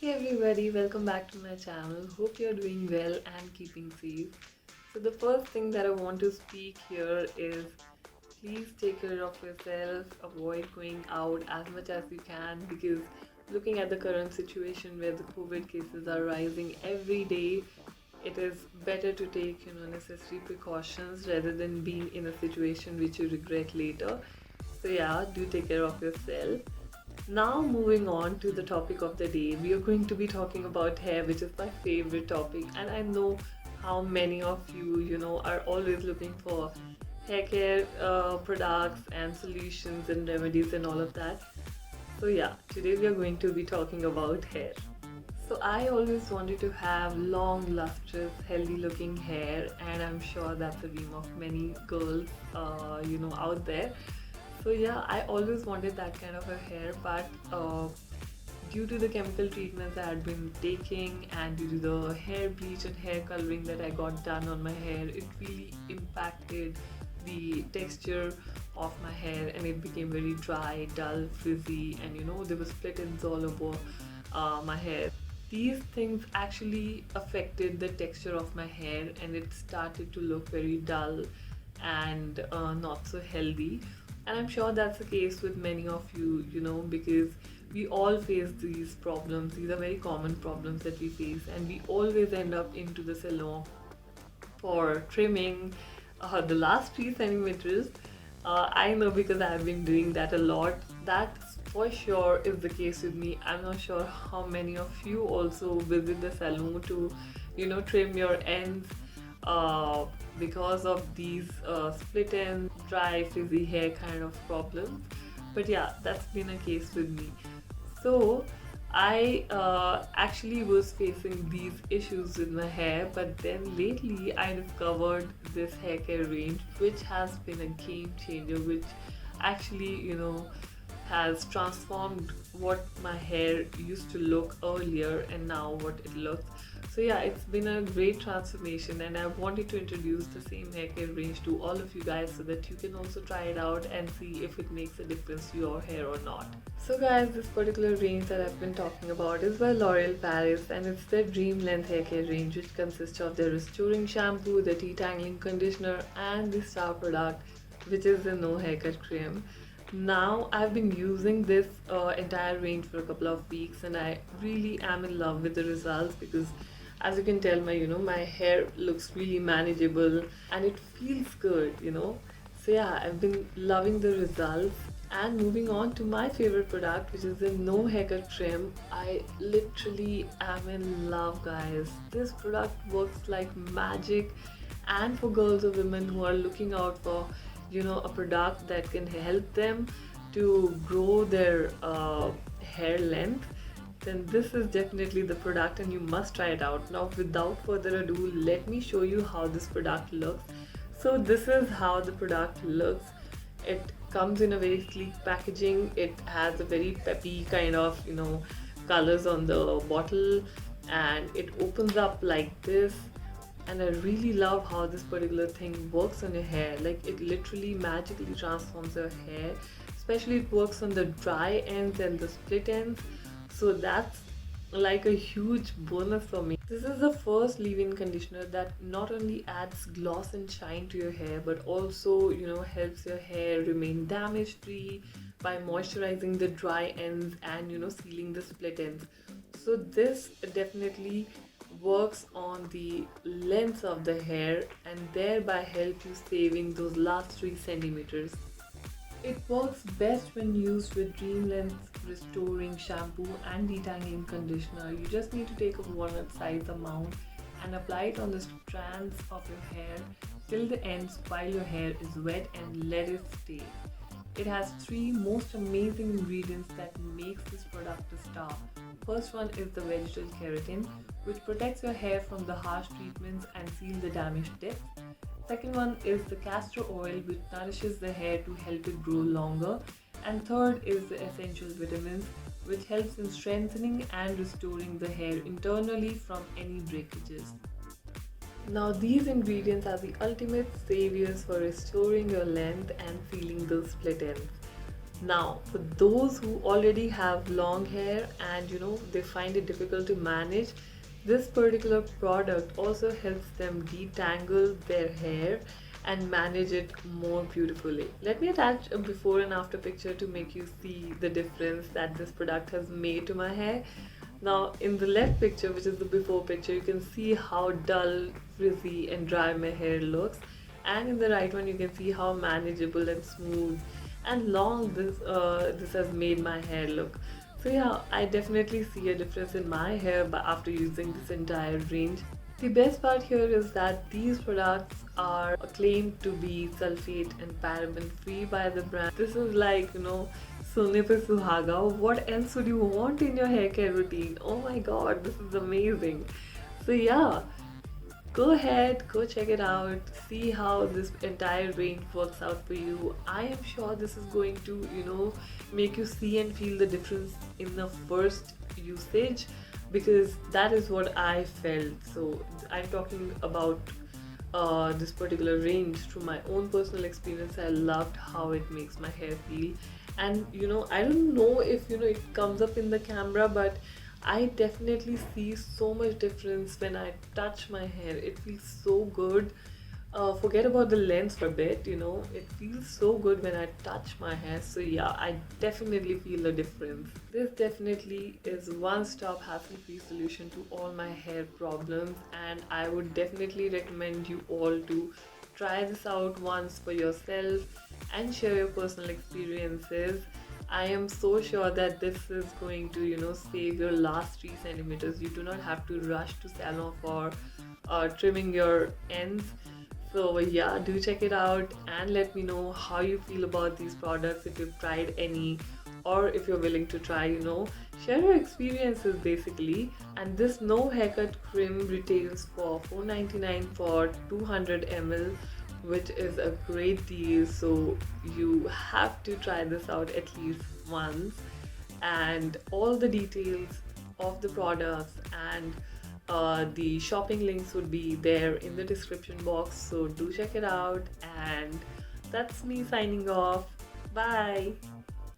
Hey everybody, welcome back to my channel. Hope you're doing well and keeping safe. So the first thing that I want to speak here is please take care of yourself, avoid going out as much as you can because looking at the current situation where the COVID cases are rising every day, it is better to take necessary precautions rather than being in a situation which you regret later. So yeah, do take care of yourself. Now, moving on to the topic of the day, we are going to be talking about hair, which is my favorite topic, and I know how many of you, are always looking for hair care products and solutions and remedies and all of that. So, yeah, today we are going to be talking about hair. So, I always wanted to have long, lustrous, healthy looking hair, and I'm sure that's the dream of many girls, out there. So yeah, I always wanted that kind of a hair, but due to the chemical treatments I had been taking and due to the hair bleach and hair coloring that I got done on my hair, it really impacted the texture of my hair and it became very dry, dull, frizzy, and there were split ends all over my hair. These things actually affected the texture of my hair and it started to look very dull and not so healthy. And I'm sure that's the case with many of you, because we all face these problems. These are very common problems that we face, and we always end up into the salon for trimming the last 3 centimeters. I know because I've been doing that a lot. That for sure is the case with me. I'm not sure how many of you also visit the salon to, trim your ends because of these split ends, dry, frizzy hair kind of problems. But yeah, that's been a case with me. So I actually was facing these issues with my hair, but then lately I discovered this hair care range, which has been a game changer, which actually, has transformed what my hair used to look earlier and now what it looks. So yeah, it's been a great transformation and I wanted to introduce the same hair care range to all of you guys so that you can also try it out and see if it makes a difference to your hair or not. So guys, this particular range that I've been talking about is by L'Oreal Paris and it's their Dream Length hair care range, which consists of the restoring shampoo, the detangling conditioner and the star product, which is the no haircut cream. Now I've been using this entire range for a couple of weeks and I really am in love with the results because as you can tell my hair looks really manageable and it feels good. So yeah, I've been loving the results. And moving on to my favorite product, which is the no haircut trim. I literally am in love, guys. This product works like magic, and for girls or women who are looking out for a product that can help them to grow their hair length, then this is definitely the product and you must try it out. Now without further ado, let me show you how this product looks. So this is how the product looks. It comes in a very sleek packaging. It has a very peppy kind of colors on the bottle and it opens up like this. And I really love how this particular thing works on your hair. Like it literally magically transforms your hair. Especially it works on the dry ends and the split ends. So that's like a huge bonus for me. This is the first leave-in conditioner that not only adds gloss and shine to your hair but also helps your hair remain damage free by moisturizing the dry ends and sealing the split ends. So this definitely works on the length of the hair and thereby help you saving those last 3 centimeters. It works best when used with Dream Length restoring shampoo and detangling conditioner. You just need to take a walnut size amount and apply it on the strands of your hair till the ends while your hair is wet and let it stay. It has 3 most amazing ingredients that makes this product a star. First one is the vegetable keratin, which protects your hair from the harsh treatments and seal the damaged depth. Second one is the castor oil, which nourishes the hair to help it grow longer. And third is the essential vitamins, which helps in strengthening and restoring the hair internally from any breakages. Now these ingredients are the ultimate saviors for restoring your length and sealing those split ends. Now, for those who already have long hair and they find it difficult to manage, this particular product also helps them detangle their hair and manage it more beautifully. Let me attach a before and after picture to make you see the difference that this product has made to my hair. Now, in the left picture, which is the before picture, you can see how dull, frizzy, and dry my hair looks. And in the right one, you can see how manageable and smooth and long this has made my hair look. So yeah, I definitely see a difference in my hair after using this entire range. The best part here is that these products are claimed to be sulfate and paraben free by the brand. This is like, Sone pe suhaga. What else would you want in your hair care routine? Oh my god, this is amazing. So yeah, go ahead, go check it out, see how this entire range works out for you. I am sure this is going to, make you see and feel the difference in the first usage, because that is what I felt. So I'm talking about this particular range through my own personal experience. I loved how it makes my hair feel, and I don't know if it comes up in the camera, but I definitely see so much difference when I touch my hair. It feels so good. Forget about the lens for a bit, it feels so good when I touch my hair. So yeah, I definitely feel a difference. This definitely is one-stop hassle-free solution to all my hair problems, and I would definitely recommend you all to try this out once for yourself and share your personal experiences. I am so sure that this is going to, save your last 3 centimeters. You do not have to rush to salon for trimming your ends. So yeah, do check it out and let me know how you feel about these products, if you've tried any, or if you're willing to try, share your experiences basically. And this no haircut cream retails for $4.99 for 200 ml, which is a great deal. So you have to try this out at least once. And all the details of the products and the shopping links would be there in the description box, so do check it out. And that's me signing off. Bye.